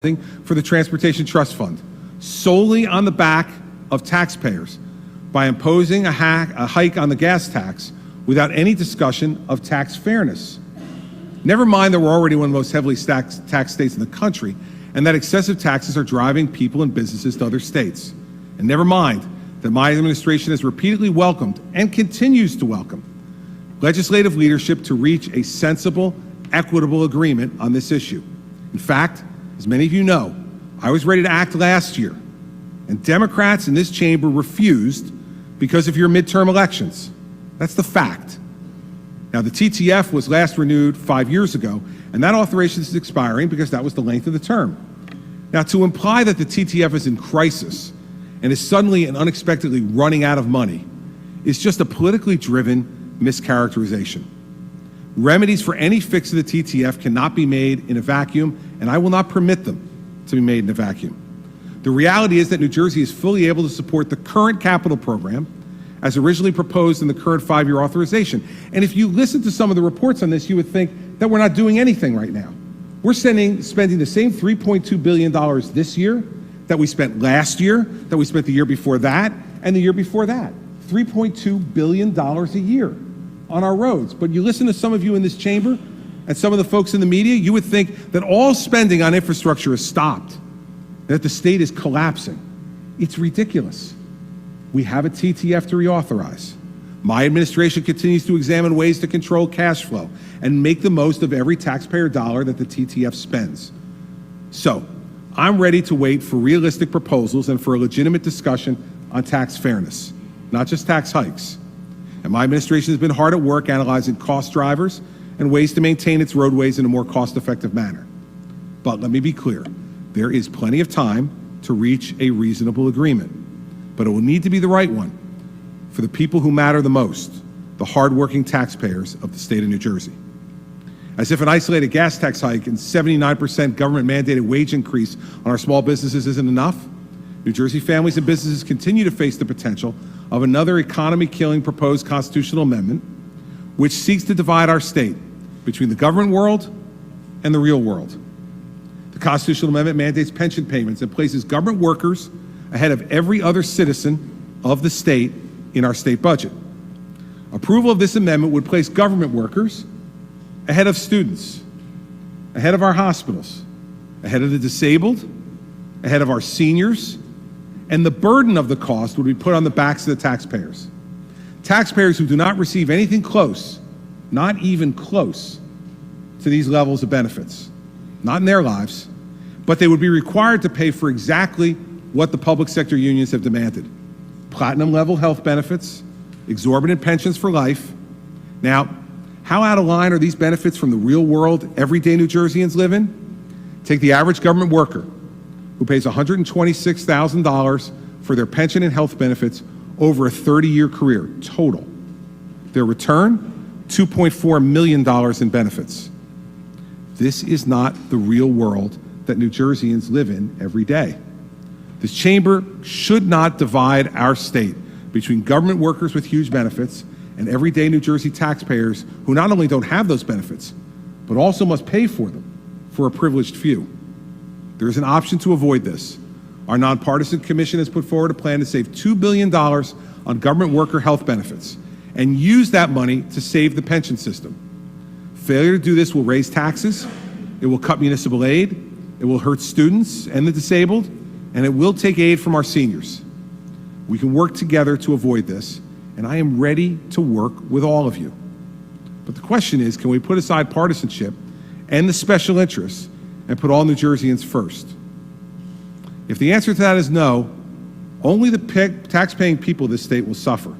for the Transportation Trust Fund solely on the back of taxpayers by imposing a hike on the gas tax without any discussion of tax fairness. Never mind that we're already one of the most heavily taxed states in the country and that excessive taxes are driving people and businesses to other states. And never mind that my administration has repeatedly welcomed and continues to welcome legislative leadership to reach a sensible, equitable agreement on this issue. In fact, as many of you know, I was ready to act last year, and Democrats in this chamber refused because of your midterm elections. That's the fact. Now, the TTF was last renewed 5 years ago, and that authorization is expiring because that was the length of the term. Now, to imply that the TTF is in crisis and is suddenly and unexpectedly running out of money is just a politically driven mischaracterization. Remedies for any fix of the TTF cannot be made in a vacuum, and I will not permit them to be made in a vacuum. The reality is that New Jersey is fully able to support the current capital program as originally proposed in the current 5-year authorization. And if you listen to some of the reports on this, you would think that we're not doing anything right now. We're spending the same $3.2 billion this year that we spent last year, that we spent the year before that, and the year before that. $3.2 billion a year on our roads. But you listen to some of you in this chamber and some of the folks in the media, you would think that all spending on infrastructure is stopped, that the state is collapsing. It's ridiculous. We have a TTF to reauthorize. My administration continues to examine ways to control cash flow and make the most of every taxpayer dollar that the TTF spends. So, I'm ready to wait for realistic proposals and for a legitimate discussion on tax fairness, not just tax hikes. And my administration has been hard at work analyzing cost drivers and ways to maintain its roadways in a more cost-effective manner. But let me be clear, there is plenty of time to reach a reasonable agreement, but it will need to be the right one for the people who matter the most, the hardworking taxpayers of the state of New Jersey. As if an isolated gas tax hike and 79% government-mandated wage increase on our small businesses isn't enough, New Jersey families and businesses continue to face the potential of another economy-killing proposed constitutional amendment which seeks to divide our state between the government world and the real world. The constitutional amendment mandates pension payments and places government workers ahead of every other citizen of the state in our state budget. Approval of this amendment would place government workers ahead of students, ahead of our hospitals, ahead of the disabled, ahead of our seniors, and the burden of the cost would be put on the backs of the taxpayers. Taxpayers who do not receive anything close, not even close, to these levels of benefits, not in their lives, but they would be required to pay for exactly what the public sector unions have demanded: platinum level health benefits, exorbitant pensions for life. Now, how out of line are these benefits from the real world everyday New Jerseyans live in? Take the average government worker who pays $126,000 for their pension and health benefits over a 30-year career total. Their return, $2.4 million in benefits. This is not the real world that New Jerseyans live in every day. This chamber should not divide our state between government workers with huge benefits and everyday New Jersey taxpayers who not only don't have those benefits, but also must pay for them for a privileged few. There is an option to avoid this. Our nonpartisan commission has put forward a plan to save $2 billion on government worker health benefits and use that money to save the pension system. Failure to do this will raise taxes, it will cut municipal aid, it will hurt students and the disabled, and it will take aid from our seniors. We can work together to avoid this, and I am ready to work with all of you. But the question is, can we put aside partisanship and the special interests and put all New Jerseyans first? If the answer to that is no, only the tax-paying people of this state will suffer.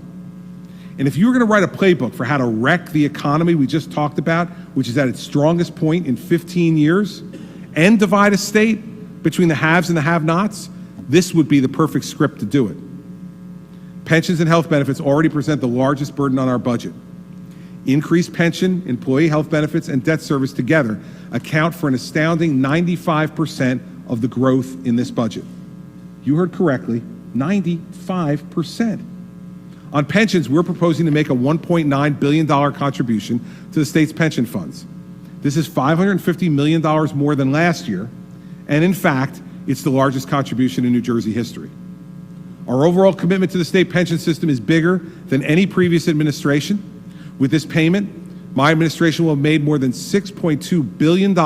And if you were going to write a playbook for how to wreck the economy we just talked about, which is at its strongest point in 15 years, and divide a state between the haves and the have-nots, this would be the perfect script to do it. Pensions and health benefits already present the largest burden on our budget. Increased pension, employee health benefits, and debt service together account for an astounding 95% of the growth in this budget. You heard correctly, 95%. On pensions, we're proposing to make a $1.9 billion contribution to the state's pension funds. This is $550 million more than last year and in fact, it's the largest contribution in New Jersey history. Our overall commitment to the state pension system is bigger than any previous administration. With this payment, my administration will have made more than $6.2 billion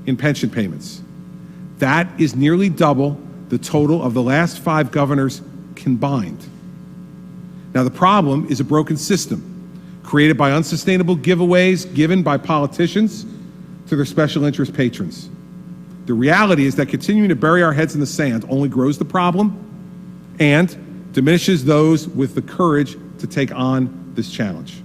in pension payments. That is nearly double the total of the last 5 governors combined. Now, the problem is a broken system created by unsustainable giveaways given by politicians to their special interest patrons. The reality is that continuing to bury our heads in the sand only grows the problem and diminishes those with the courage to take on this challenge.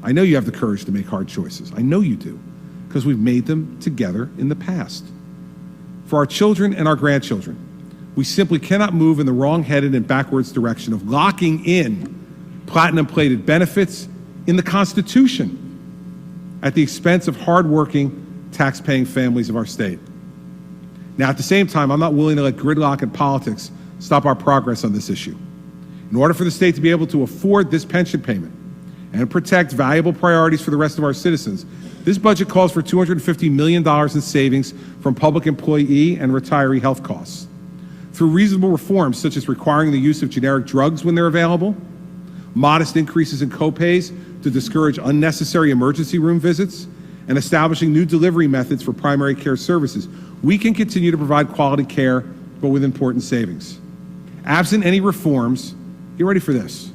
I know you have the courage to make hard choices. I know you do, because we've made them together in the past. For our children and our grandchildren, we simply cannot move in the wrong-headed and backwards direction of locking in platinum-plated benefits in the Constitution at the expense of hard-working, tax-paying families of our state. Now, at the same time, I'm not willing to let gridlock and politics stop our progress on this issue. In order for the state to be able to afford this pension payment and protect valuable priorities for the rest of our citizens, this budget calls for $250 million in savings from public employee and retiree health costs. Through reasonable reforms such as requiring the use of generic drugs when they're available, modest increases in copays to discourage unnecessary emergency room visits, and establishing new delivery methods for primary care services, we can continue to provide quality care, but with important savings. Absent any reforms, get ready for this.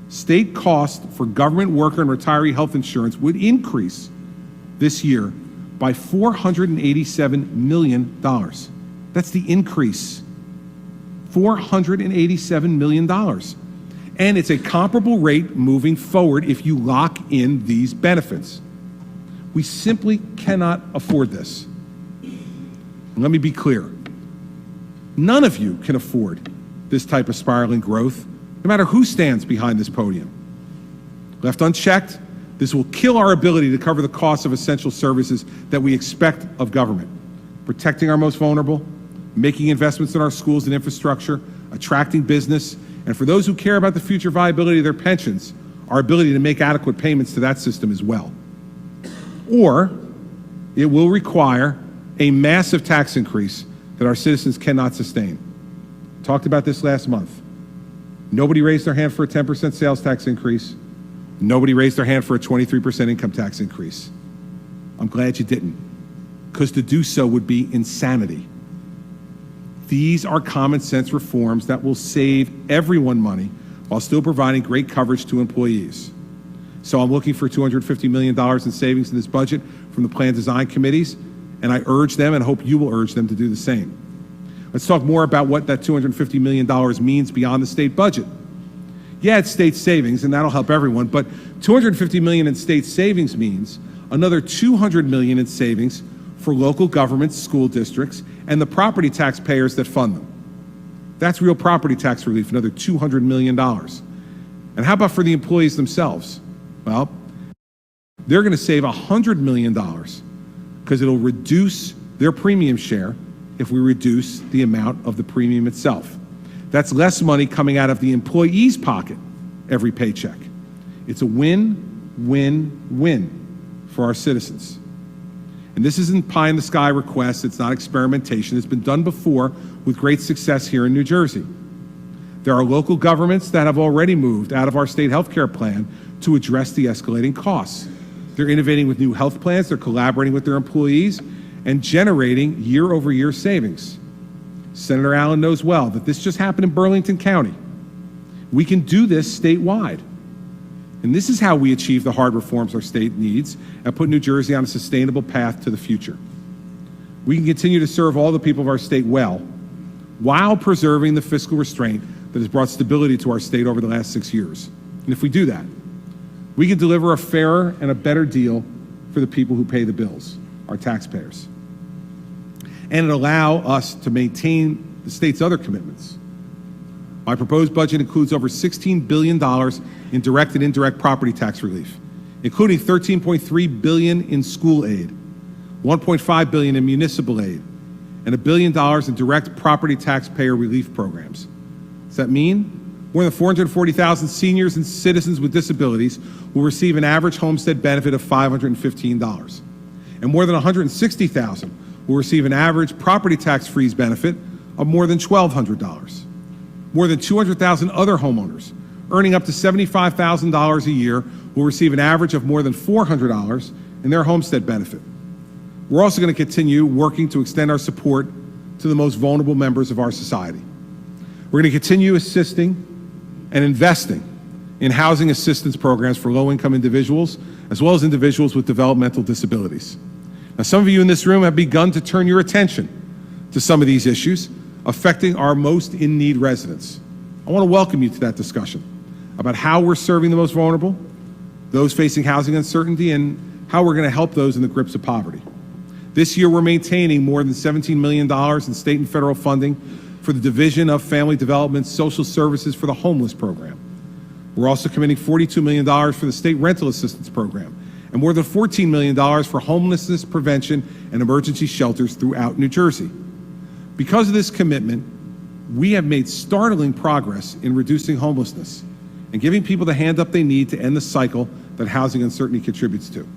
State costs for government worker and retiree health insurance would increase this year by $487 million. That's the increase. $487 million. And it's a comparable rate moving forward if you lock in these benefits. We simply cannot afford this. And let me be clear. None of you can afford this type of spiraling growth, no matter who stands behind this podium. Left unchecked, this will kill our ability to cover the costs of essential services that we expect of government, protecting our most vulnerable, making investments in our schools and infrastructure, attracting business, and for those who care about the future viability of their pensions, our ability to make adequate payments to that system as well. Or it will require a massive tax increase that our citizens cannot sustain. Talked about this last month. Nobody raised their hand for a 10% sales tax increase. Nobody raised their hand for a 23% income tax increase. I'm glad you didn't, because to do so would be insanity. These are common sense reforms that will save everyone money while still providing great coverage to employees. So I'm looking for $250 million in savings in this budget from the plan design committees, and I urge them and hope you will urge them to do the same. Let's talk more about what that $250 million means beyond the state budget. Yeah, it's state savings, and that'll help everyone, but $250 million in state savings means another $200 million in savings for local governments, school districts, and the property taxpayers that fund them. That's real property tax relief, another $200 million. And how about for the employees themselves? Well, they're going to save $100 million because it'll reduce their premium share if we reduce the amount of the premium itself. That's less money coming out of the employee's pocket every paycheck. It's a win-win-win for our citizens. And this isn't pie-in-the-sky request. It's not experimentation. It's been done before with great success here in New Jersey. There are local governments that have already moved out of our state health care plan to address the escalating costs. They're innovating with new health plans. They're collaborating with their employees and generating year-over-year savings. Senator Allen knows well that this just happened in Burlington County. We can do this statewide. And this is how we achieve the hard reforms our state needs and put New Jersey on a sustainable path to the future. We can continue to serve all the people of our state well, while preserving the fiscal restraint that has brought stability to our state over the last 6 years. And if we do that, we can deliver a fairer and a better deal for the people who pay the bills, our taxpayers. And it allow us to maintain the state's other commitments. My proposed budget includes over $16 billion in direct and indirect property tax relief, including $13.3 billion in school aid, $1.5 billion in municipal aid, and $1 billion in direct property taxpayer relief programs. Does that mean more than 440,000 seniors and citizens with disabilities will receive an average homestead benefit of $515, and more than 160,000 will receive an average property tax freeze benefit of more than $1,200. More than 200,000 other homeowners earning up to $75,000 a year will receive an average of more than $400 in their homestead benefit. We're also going to continue working to extend our support to the most vulnerable members of our society. We're going to continue assisting and investing in housing assistance programs for low-income individuals, as well as individuals with developmental disabilities. Now, some of you in this room have begun to turn your attention to some of these issues affecting our most in-need residents. I want to welcome you to that discussion about how we're serving the most vulnerable, those facing housing uncertainty, and how we're going to help those in the grips of poverty. This year, we're maintaining more than $17 million in state and federal funding for the Division of Family Development's Social Services for the Homeless program. We're also committing $42 million for the State Rental Assistance Program and more than $14 million for homelessness prevention and emergency shelters throughout New Jersey. Because of this commitment, we have made startling progress in reducing homelessness and giving people the hand up they need to end the cycle that housing uncertainty contributes to.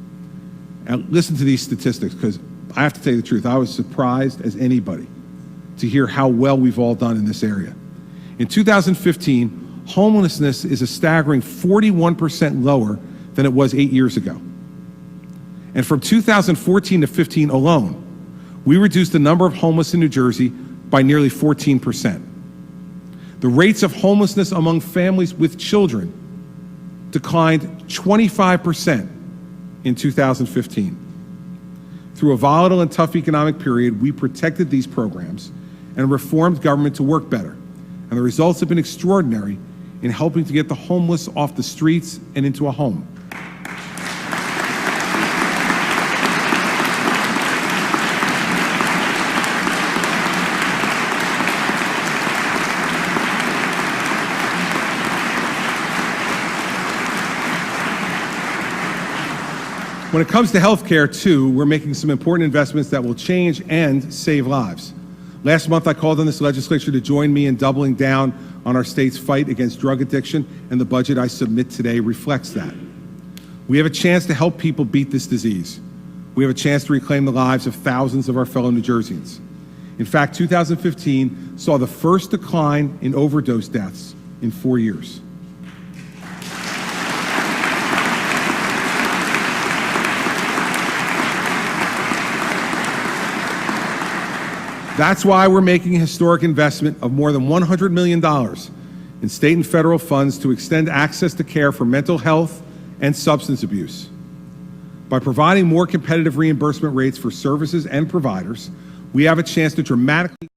Now, listen to these statistics, because I have to tell you the truth, I was surprised as anybody to hear how well we've all done in this area. In 2015, homelessness is a staggering 41% lower than it was 8 years ago. And from 2014 to 15 alone, we reduced the number of homeless in New Jersey by nearly 14%. The rates of homelessness among families with children declined 25% in 2015. Through a volatile and tough economic period, we protected these programs and reformed government to work better. And the results have been extraordinary in helping to get the homeless off the streets and into a home. When it comes to healthcare, too, we're making some important investments that will change and save lives. Last month, I called on this legislature to join me in doubling down on our state's fight against drug addiction, and the budget I submit today reflects that. We have a chance to help people beat this disease. We have a chance to reclaim the lives of thousands of our fellow New Jerseyans. In fact, 2015 saw the first decline in overdose deaths in 4 years. That's why we're making a historic investment of more than $100 million in state and federal funds to extend access to care for mental health and substance abuse. By providing more competitive reimbursement rates for services and providers, we have a chance to dramatically